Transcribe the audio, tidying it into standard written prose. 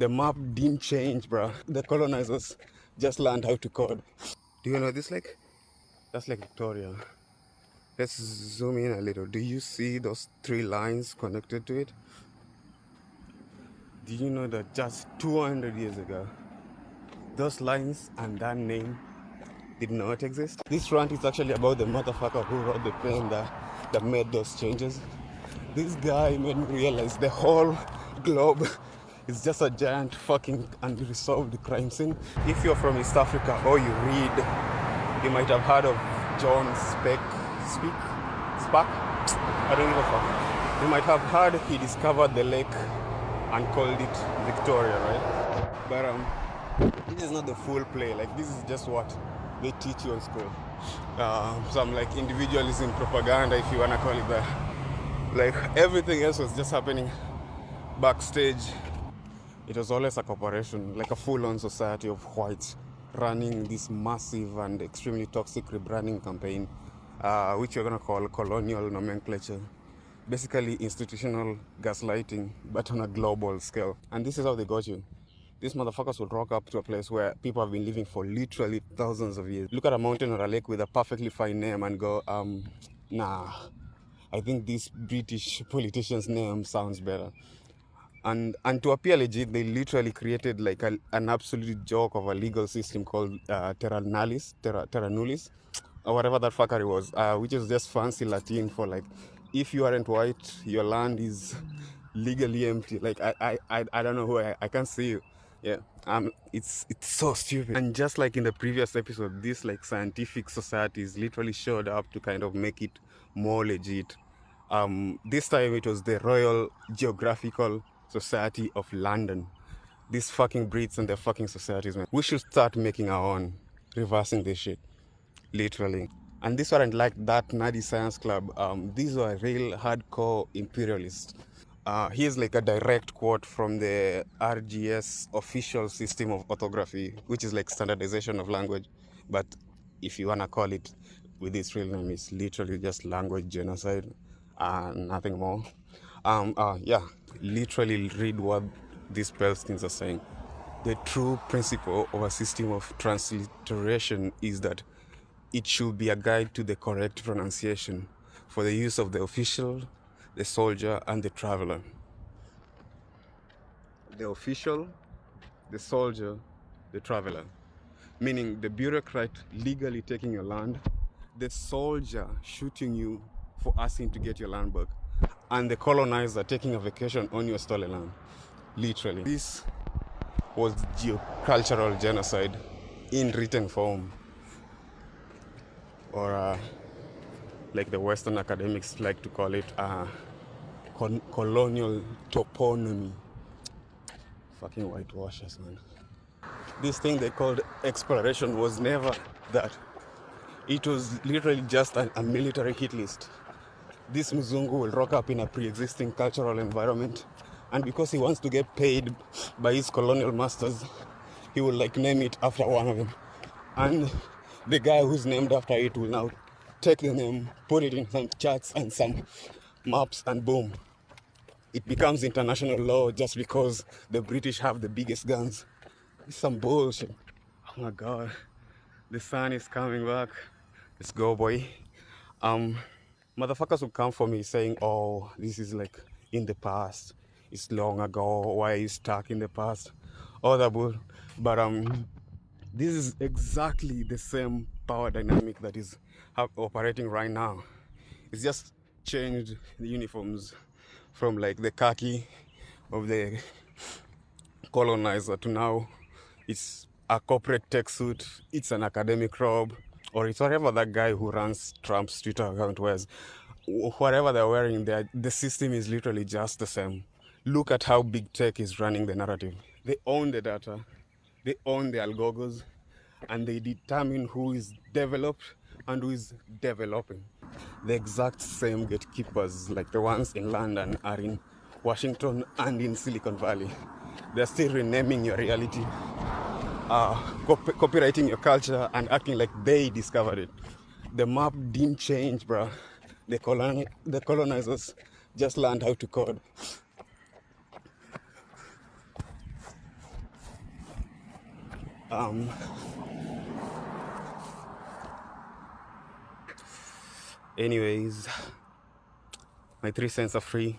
The map didn't change, bro. The colonizers just learned how to code. Do you know this? Like, that's like Victoria. Let's zoom in a little. Do you see those three lines connected to it? Do you know that just 200 years ago, those lines and that name did not exist? This rant is actually about the motherfucker who wrote the pen that made those changes. This guy made me realize the whole globe is just a giant fucking unresolved crime scene. If you're from East Africa or you read, you might have heard of John Spark. I don't give a fuck. You might have heard he discovered the lake and called it Victoria, right? But this is not the full play. Like, this is just what they teach you in school. Some like individualism propaganda, if you wanna call it that. Like, everything else was just happening backstage. It was always a corporation, like a full-on society of whites running this massive and extremely toxic rebranding campaign, which we're gonna call colonial nomenclature. Basically institutional gaslighting, but on a global scale. And this is how they got you. These motherfuckers will rock up to a place where people have been living for literally thousands of years. Look at a mountain or a lake with a perfectly fine name and go, nah, I think this British politician's name sounds better. And to appear legit, they literally created like an absolute joke of a legal system called terra nullis, or whatever that fuckery was, which is just fancy Latin for like, if you aren't white, your land is legally empty. Like, I don't know who I can't see you. Yeah, it's so stupid. And just like in the previous episode, this like scientific societies literally showed up to kind of make it more legit. This time it was the Royal Geographical Society of London. These fucking Brits and their fucking societies, man. We should start making our own, reversing this shit, literally. And this weren't like that nerdy science club. These were real hardcore imperialists. Here's like a direct quote from the RGS official system of orthography, which is like standardization of language. But if you wanna call it with its real name, it's literally just language genocide and nothing more. Yeah, literally read what these Palestinians are saying. The true principle of a system of transliteration is that it should be a guide to the correct pronunciation for the use of the official, the soldier, and the traveler. The official, the soldier, the traveler. Meaning the bureaucrat legally taking your land, the soldier shooting you for asking to get your land back, and the colonizer taking a vacation on your stolen land. Literally. This was geocultural genocide in written form. Or like the Western academics like to call it, colonial toponymy. Fucking whitewashers, man. This thing they called exploration was never that. It was literally just a military hit list. This Mzungu will rock up in a pre-existing cultural environment, and because he wants to get paid by his colonial masters, he will like name it after one of them. And the guy who's named after it will now take the name, put it in some charts and some maps, and boom, it becomes international law just because the British have the biggest guns. It's some bullshit. Oh my god, the sun is coming back. Let's go, boy. Motherfuckers will come for me saying, oh, this is like in the past, it's long ago, why are you stuck in the past, all that bull. But this is exactly the same power dynamic that is operating right now. It's just changed the uniforms from like the khaki of the colonizer to now it's a corporate tech suit, it's an academic robe, or it's whatever that guy who runs Trump's Twitter account wears. Whatever they're wearing, the system is literally just the same. Look at how big tech is running the narrative. They own the data, they own the algorithms, and they determine who is developed and who is developing. The exact same gatekeepers like the ones in London are in Washington and in Silicon Valley. They're still renaming your reality, copywriting your culture, and acting like they discovered it. The map didn't change, bro. The colonizers just learned how to code. Um, anyways, my 3 cents are free.